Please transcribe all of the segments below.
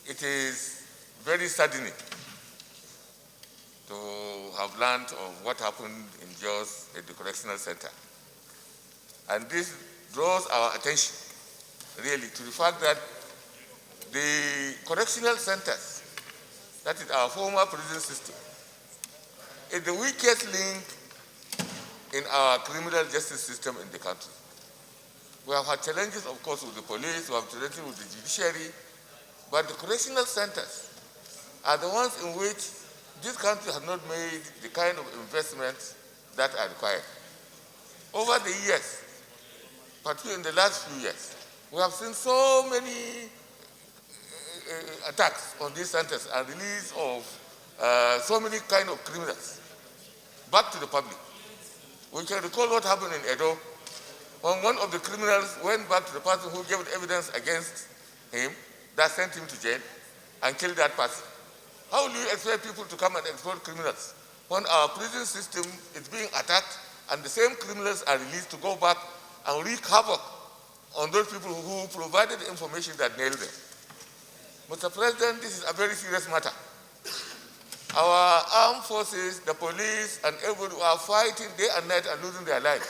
It is very saddening to have learned of what happened in Jos at the correctional center. And this draws our attention, really, to the fact that the correctional centers, that is our former prison system, is the weakest link in our criminal justice system in the country. We have had challenges, of course, with the police, we have challenges with the judiciary, but the correctional centers are the ones in which this country has not made the kind of investments that are required. Over the years, particularly in the last few years, we have seen so many attacks on these centers and release of so many kind of criminals back to the public. We can recall what happened in Edo when one of the criminals went back to the person who gave evidence against him, that sent him to jail, and killed that person. How do you expect people to come and exploit criminals when our prison system is being attacked and the same criminals are released to go back and wreak havoc on those people who provided the information that nailed them? Mr. President, this is a very serious matter. Our armed forces, the police, and everybody are fighting day and night and losing their lives,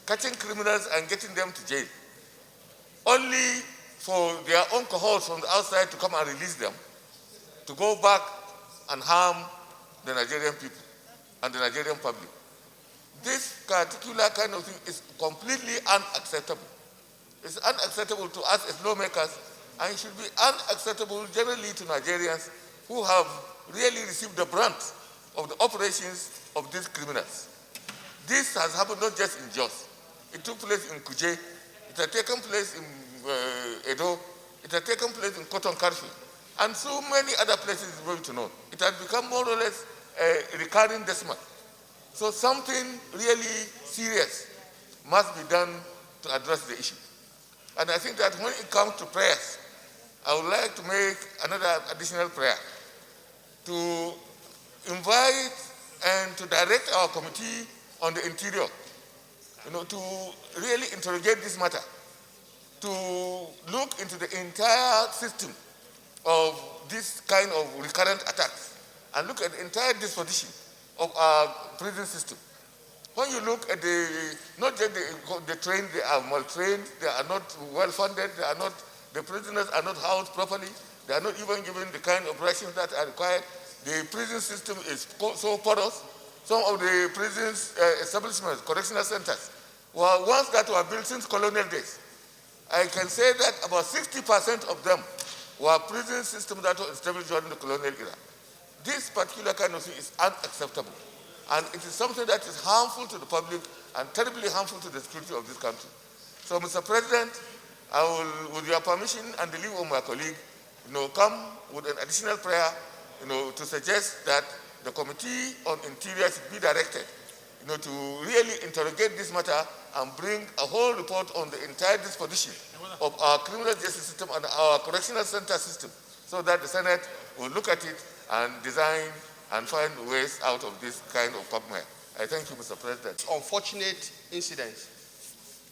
catching criminals and getting them to jail, only for their own cohorts from the outside to come and release them, to go back and harm the Nigerian people and the Nigerian public. This particular kind of thing is completely unacceptable. It's unacceptable to us as lawmakers, and it should be unacceptable generally to Nigerians who have really received the brunt of the operations of these criminals. This has happened not just in Jos. It took place in Kuje. It had taken place in Edo. It had taken place in Cotton Karfi. And so many other places is going to know. It has become more or less a recurring decimal. So something really serious must be done to address the issue. And I think that when it comes to prayers, I would like to make another additional prayer to invite and to direct our committee on the interior, to really interrogate this matter, to look into the entire system of this kind of recurrent attacks and look at the entire disposition of our prison system. When you look at not just the trained, they are maltrained, they are not well funded, the prisoners are not housed properly, they are not even given the kind of rations that are required. The prison system is so porous. Some of the prisons establishments, correctional centers, were ones that were built since colonial days. I can say that about 60% of them were prison systems that were established during the colonial era. This particular kind of thing is unacceptable. And it is something that is harmful to the public and terribly harmful to the security of this country. So, Mr. President, I will, with your permission and the leave of my colleague, come with an additional prayer, to suggest that the Committee on Interior should be directed, to really interrogate this matter and bring a whole report on the entire disposition of our criminal justice system and our correctional center system, so that the Senate will look at it and design and find ways out of this kind of quagmire. I thank you, Mr. President. Unfortunate incident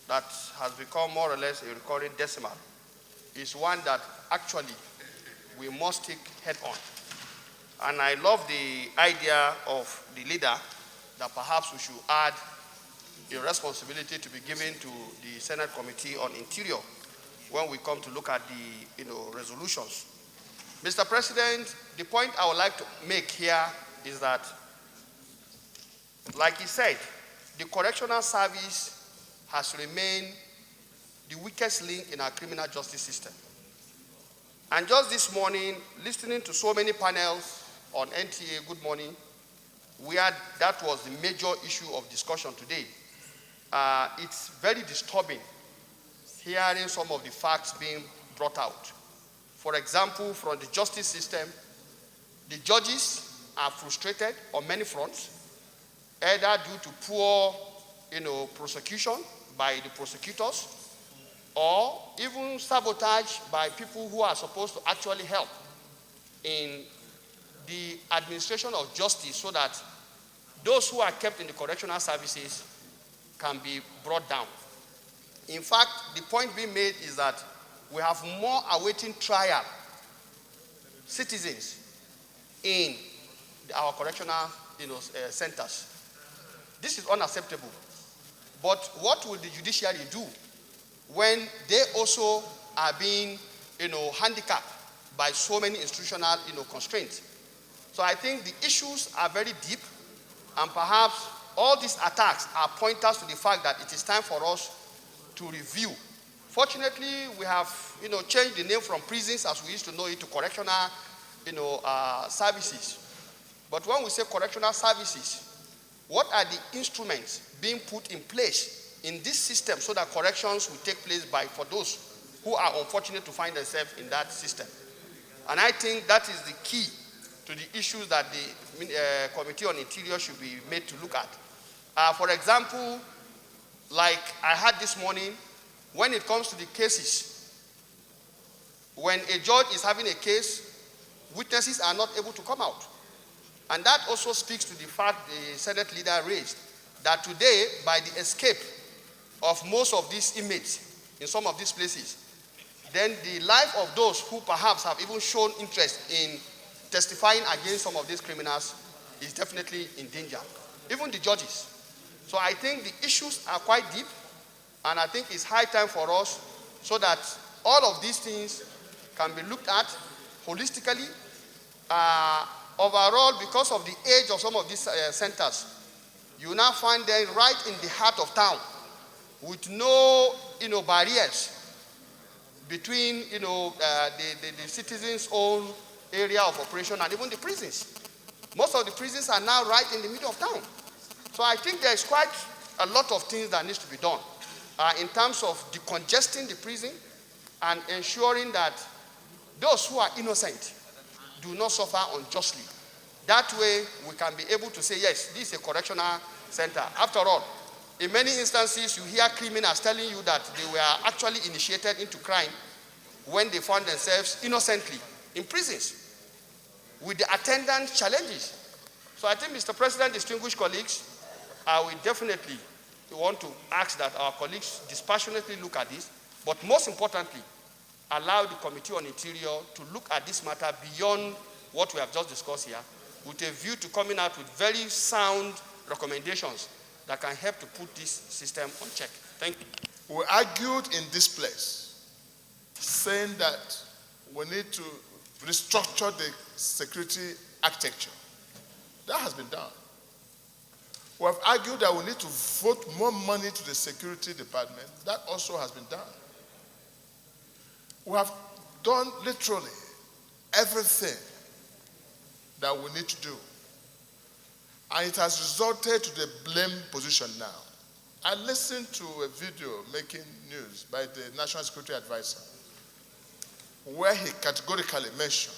that has become more or less a recurring decimal is one that actually we must take head on. And I love the idea of the leader that perhaps we should add a responsibility to be given to the Senate Committee on Interior when we come to look at the resolutions. Mr. President, the point I would like to make here is that, like he said, the correctional service has remained the weakest link in our criminal justice system. And just this morning, listening to so many panels on NTA Good Morning, where that was the major issue of discussion today, it's very disturbing hearing some of the facts being brought out. For example, from the justice system, the judges are frustrated on many fronts, either due to poor prosecution by the prosecutors, or even sabotage by people who are supposed to actually help in the administration of justice, so that those who are kept in the correctional services can be brought down. In fact, the point being made is that we have more awaiting trial citizens in our correctional centers. This is unacceptable. But what will the judiciary do when they also are being handicapped by so many institutional constraints? So I think the issues are very deep, and perhaps all these attacks are pointers to the fact that it is time for us to review. Fortunately, we have changed the name from prisons as we used to know it to correctional services. But when we say correctional services, what are the instruments being put in place in this system so that corrections will take place for those who are unfortunate to find themselves in that system? And I think that is the key to the issues that the Committee on Interior should be made to look at. For example, like I had this morning, when it comes to the cases, when a judge is having a case, witnesses are not able to come out. And that also speaks to the fact the Senate leader raised, that today, by the escape of most of these inmates in some of these places, then the life of those who perhaps have even shown interest in testifying against some of these criminals is definitely in danger, even the judges. So I think the issues are quite deep, and I think it's high time for us so that all of these things can be looked at holistically. Overall, because of the age of some of these centers, you now find them right in the heart of town with no barriers between the citizens' own area of operation and even the prisons. Most of the prisons are now right in the middle of town. So I think there's quite a lot of things that needs to be done in terms of decongesting the prison and ensuring that those who are innocent do not suffer unjustly. That way, we can be able to say, yes, this is a correctional center. After all, in many instances, you hear criminals telling you that they were actually initiated into crime when they found themselves innocently in prisons with the attendant challenges. So I think, Mr. President, distinguished colleagues, I will definitely want to ask that our colleagues dispassionately look at this, but most importantly, allow the Committee on Interior to look at this matter beyond what we have just discussed here, with a view to coming out with very sound recommendations that can help to put this system on check. Thank you. We argued in this place, saying that we need to restructure the security architecture. That has been done. We have argued that we need to vote more money to the security department. That also has been done. We have done literally everything that we need to do. And it has resulted to the blame position now. I listened to a video making news by the National Security Advisor, where he categorically mentioned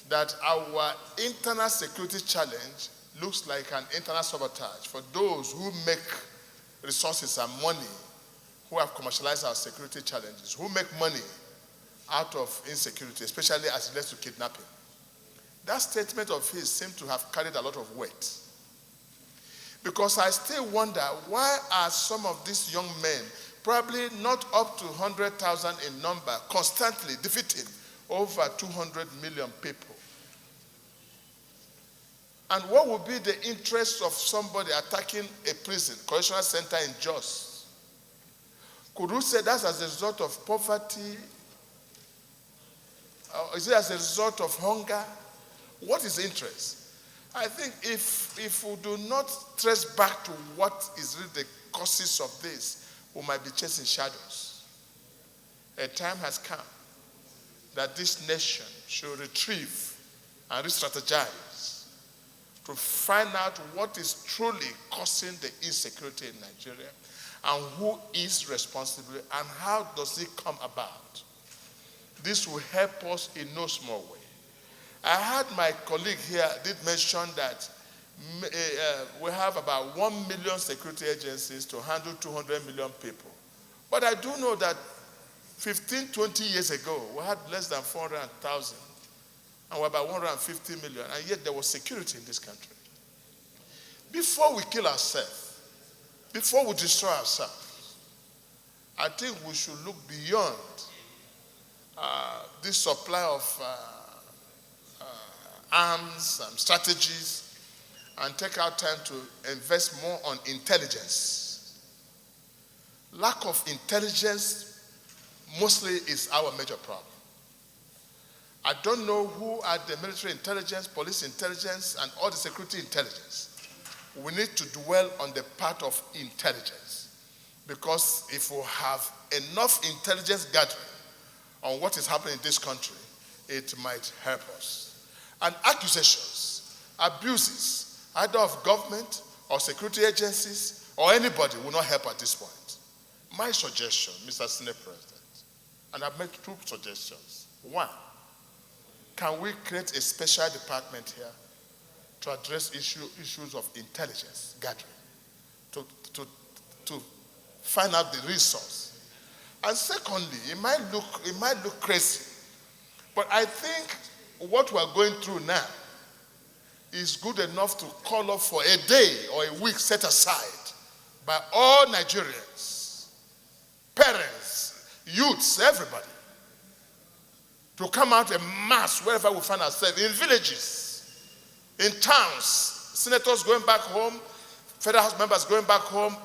that our internal security challenge looks like an internal sabotage for those who make resources and money, who have commercialized our security challenges, who make money out of insecurity, especially as it relates to kidnapping. That statement of his seemed to have carried a lot of weight. Because I still wonder, why are some of these young men, probably not up to 100,000 in number, constantly defeating over 200 million people? And what would be the interest of somebody attacking a prison, correctional center in Jos? Could you say that's as a result of poverty? Or is it as a result of hunger? What is the interest? I think if we do not trace back to what is really the causes of this, we might be chasing shadows. A time has come that this nation should retrieve and re-strategize to find out what is truly causing the insecurity in Nigeria and who is responsible and how does it come about. This will help us in no small way. I heard my colleague here did mention that we have about 1 million security agencies to handle 200 million people. But I do know that 15, 20 years ago, we had less than 400,000, and we're about 150 million, and yet there was security in this country. Before we kill ourselves, before we destroy ourselves, I think we should look beyond this supply of arms and strategies and take our time to invest more on intelligence. Lack of intelligence mostly is our major problem. I don't know who are the military intelligence, police intelligence, and all the security intelligence. We need to dwell on the part of intelligence, because if we have enough intelligence gathering on what is happening in this country, it might help us. And accusations, abuses, either of government or security agencies or anybody will not help at this point. My suggestion, Mr. Senate President, and I make 2 suggestions. 1, can we create a special department here to address issues of intelligence gathering, to find out the resource? And secondly, it might look crazy, but I think what we're going through now is good enough to call up for a day or a week set aside by all Nigerians, parents, youths, everybody, to come out en masse wherever we find ourselves, in villages, in towns, senators going back home, federal house members going back home,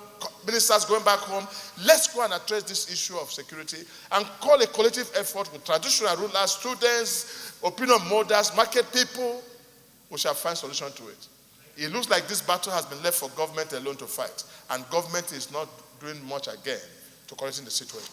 ministers going back home. Let's go and address this issue of security and call a collective effort with traditional rulers, students, opinion molders, market people. We shall find solution to it. It looks like this battle has been left for government alone to fight, and government is not doing much again to correct the situation.